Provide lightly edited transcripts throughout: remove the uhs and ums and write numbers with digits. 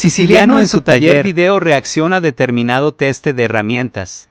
Siciliano en su taller video reacciona a determinado teste de herramientas.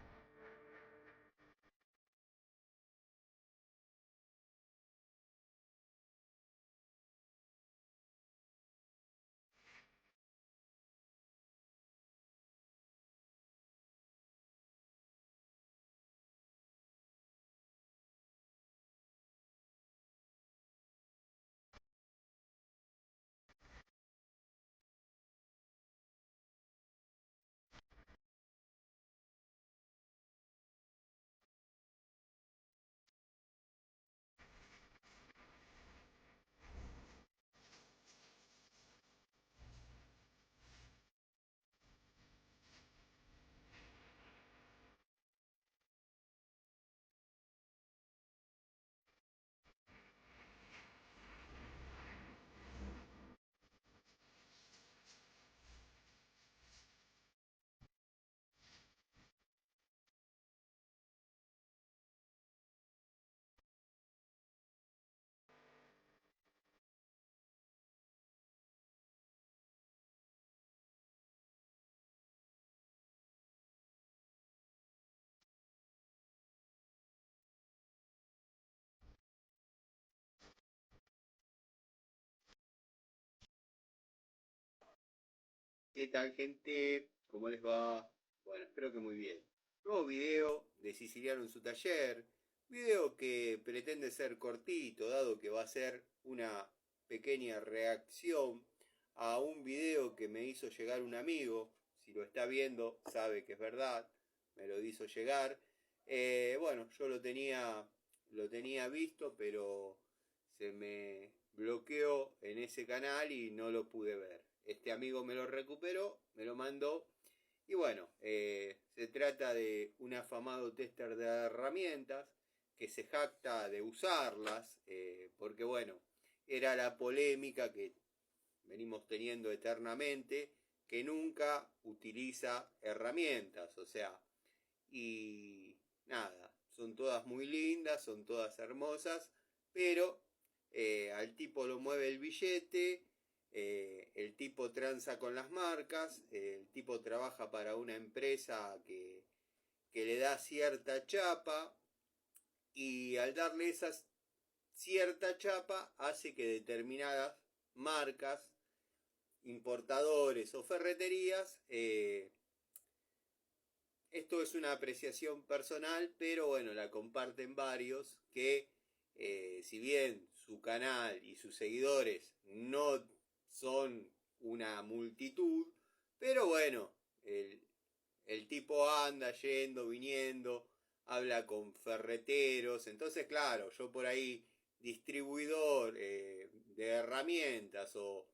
¿Qué tal, gente? ¿Cómo les va? Bueno, espero que muy bien. Nuevo video de Siciliano en su taller. Video que pretende ser cortito, dado que va a ser una pequeña reacción a un video que me hizo llegar un amigo. Si lo está viendo, sabe que es verdad. Me lo hizo llegar. Bueno, yo lo tenía visto, pero se me bloqueó en ese canal y no lo pude ver. Este amigo me lo recuperó, me lo mandó y bueno, se trata de un afamado tester de herramientas que se jacta de usarlas, porque bueno, era la polémica que venimos teniendo eternamente, que nunca utiliza herramientas, o sea, y nada, son todas muy lindas, son todas hermosas, pero al tipo lo mueve el billete, el tipo tranza con las marcas, el tipo trabaja para una empresa que le da cierta chapa y al darle esa cierta chapa hace que determinadas marcas, importadores o ferreterías, esto es una apreciación personal, pero bueno, la comparten varios que si bien su canal y sus seguidores no son una multitud, pero bueno, el tipo anda yendo, viniendo, habla con ferreteros, entonces claro, yo por ahí distribuidor de herramientas o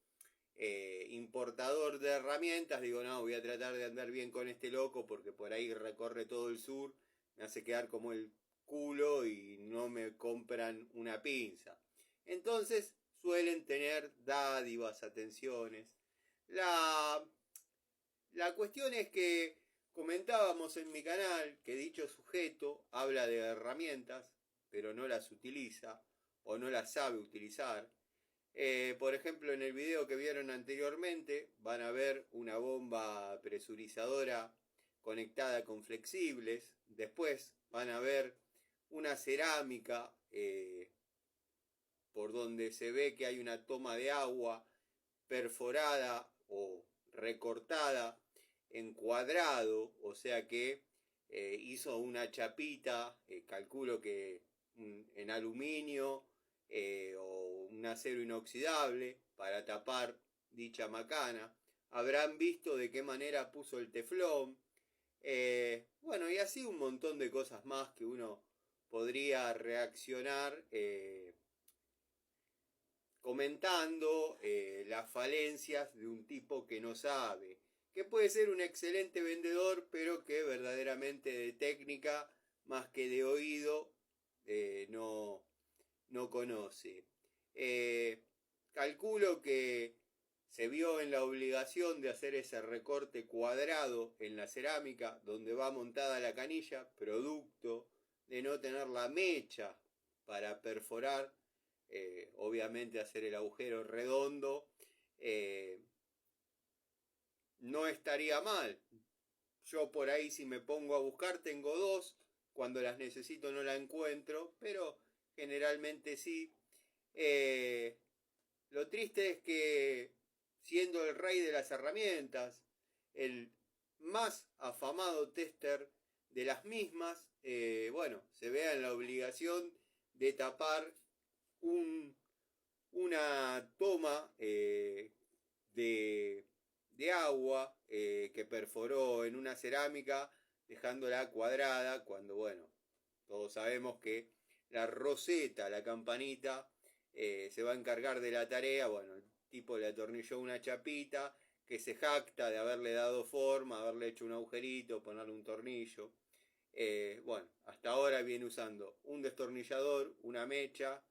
importador de herramientas, digo, no, voy a tratar de andar bien con este loco porque por ahí recorre todo el sur, me hace quedar como el culo y no me compran una pinza. Entonces suelen tener dádivas, atenciones. La, la cuestión es que comentábamos en mi canal que dicho sujeto habla de herramientas, pero no las utiliza o no las sabe utilizar. Por ejemplo, en el video que vieron anteriormente van a ver una bomba presurizadora conectada con flexibles. Después van a ver una cerámica por donde se ve que hay una toma de agua perforada o recortada en cuadrado, o sea que hizo una chapita, calculo que en aluminio o un acero inoxidable para tapar dicha macana. Habrán visto de qué manera puso el teflón. Bueno, y así un montón de cosas más que uno podría reaccionar comentando las falencias de un tipo que no sabe, que puede ser un excelente vendedor, pero que verdaderamente de técnica más que de oído no conoce. Eh, Calculo que se vio en la obligación de hacer ese recorte cuadrado en la cerámica donde va montada la canilla, producto de no tener la mecha para perforar, obviamente hacer el agujero redondo, no estaría mal. Yo por ahí si me pongo a buscar tengo dos, cuando las necesito no la encuentro, pero generalmente sí. Lo triste es que siendo el rey de las herramientas, el más afamado tester de las mismas, bueno, se vea en la obligación de tapar una toma de agua que perforó en una cerámica dejándola cuadrada cuando, bueno, todos sabemos que la roseta, la campanita, se va a encargar de la tarea. Bueno, el tipo le atornilló una chapita que se jacta de haberle dado forma, haberle hecho un agujerito, ponerle un tornillo. Bueno, hasta ahora viene usando un destornillador, una mecha,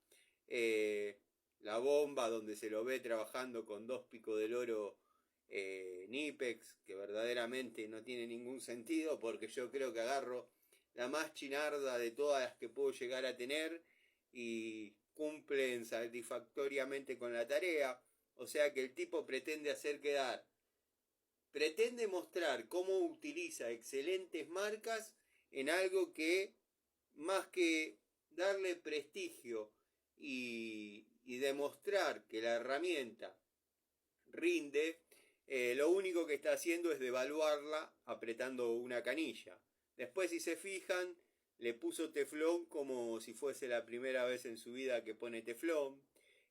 la bomba donde se lo ve trabajando con dos picos del oro Nipex, que verdaderamente no tiene ningún sentido porque yo creo que agarro la más chinarda de todas las que puedo llegar a tener y cumplen satisfactoriamente con la tarea. O sea que el tipo pretende mostrar cómo utiliza excelentes marcas en algo que más que darle prestigio y demostrar que la herramienta rinde, lo único que está haciendo es devaluarla apretando una canilla. Después, si se fijan, le puso teflón como si fuese la primera vez en su vida que pone teflón.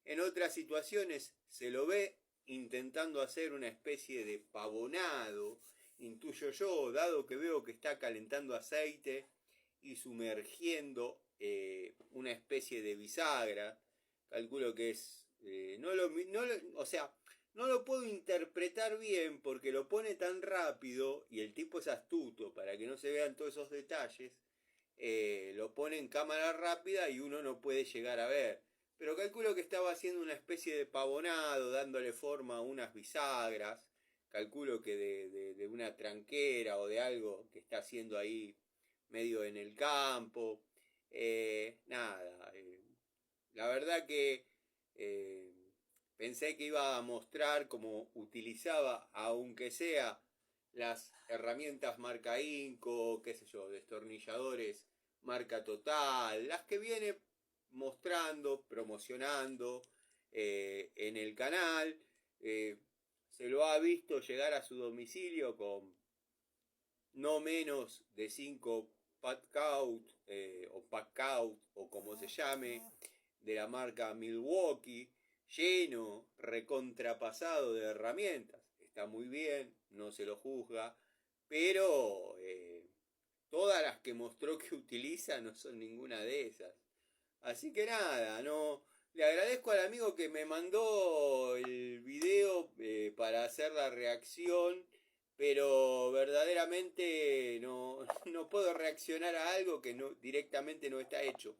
En otras situaciones se lo ve intentando hacer una especie de pavonado, intuyo yo, dado que veo que está calentando aceite y sumergiendo una especie de bisagra. Calculo que es... o sea, no lo puedo interpretar bien porque lo pone tan rápido y el tipo es astuto para que no se vean todos esos detalles. Lo pone en cámara rápida y uno no puede llegar a ver. Pero calculo que estaba haciendo una especie de pavonado, dándole forma a unas bisagras. Calculo que de una tranquera o de algo que está haciendo ahí medio en el campo. Nada. La verdad que pensé que iba a mostrar cómo utilizaba, aunque sea las herramientas marca Inco, qué sé yo, destornilladores marca Total, las que viene mostrando, promocionando en el canal. Se lo ha visto llegar a su domicilio con no menos de 5 Padcout o Padcout o como se llame, de la marca Milwaukee, lleno, recontrapasado de herramientas. Está muy bien, no se lo juzga, pero todas las que mostró que utiliza no son ninguna de esas. Así que nada, no. Le agradezco al amigo que me mandó el video para hacer la reacción, pero verdaderamente no puedo reaccionar a algo que directamente no está hecho.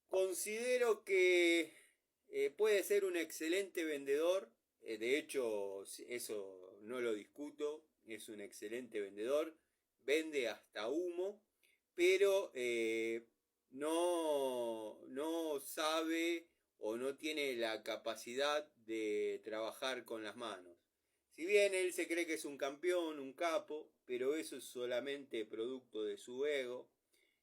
Considero que puede ser un excelente vendedor, de hecho eso no lo discuto, es un excelente vendedor, vende hasta humo, pero no sabe o no tiene la capacidad de trabajar con las manos. Si bien él se cree que es un campeón, un capo, pero eso es solamente producto de su ego.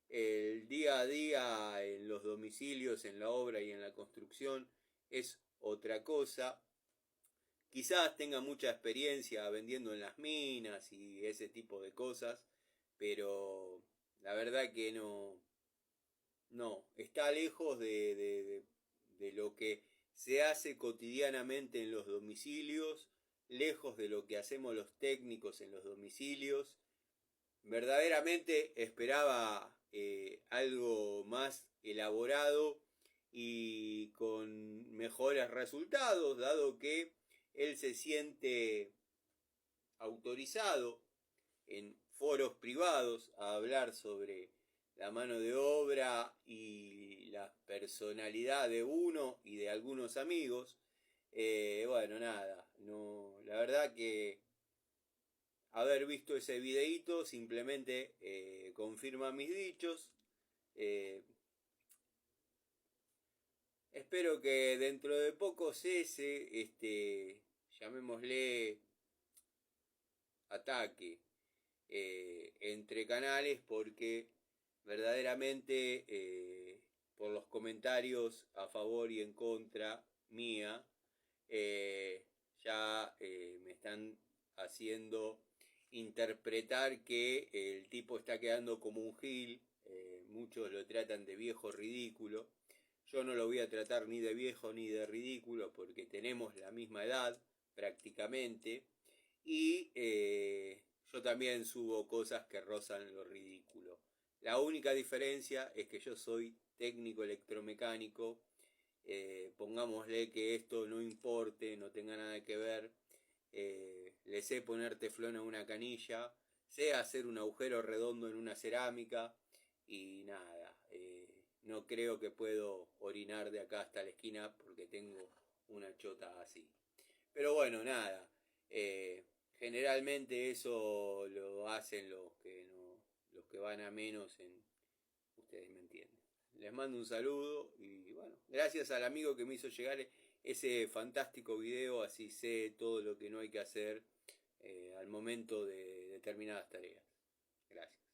El día a día en los domicilios, en la obra y en la construcción es otra cosa. Quizás tenga mucha experiencia vendiendo en las minas y ese tipo de cosas, pero la verdad que no, está lejos de lo que se hace cotidianamente en los domicilios, lejos de lo que hacemos los técnicos en los domicilios. Verdaderamente esperaba algo más elaborado y con mejores resultados, dado que él se siente autorizado en foros privados a hablar sobre la mano de obra y la personalidad de uno y de algunos amigos. Bueno, nada, no, la verdad que haber visto ese videíto simplemente confirma mis dichos. Espero que dentro de poco cese este llamémosle, ataque entre canales, porque verdaderamente por los comentarios a favor y en contra mía, ya me están haciendo interpretar que el tipo está quedando como un gil. Muchos lo tratan de viejo ridículo. Yo no lo voy a tratar ni de viejo ni de ridículo, porque tenemos la misma edad prácticamente, y yo también subo cosas que rozan lo ridículo. La única diferencia es que yo soy técnico electromecánico. Pongámosle que esto no importe, no tenga nada que ver. Le sé poner teflón a una canilla, sé hacer un agujero redondo en una cerámica, y nada, no creo que puedo orinar de acá hasta la esquina porque tengo una chota así. Pero bueno, nada, generalmente eso lo hacen los que van a menos en, ustedes me entienden. Les mando un saludo y bueno, gracias al amigo que me hizo llegar ese fantástico video, así sé todo lo que no hay que hacer al momento de determinadas tareas. Gracias.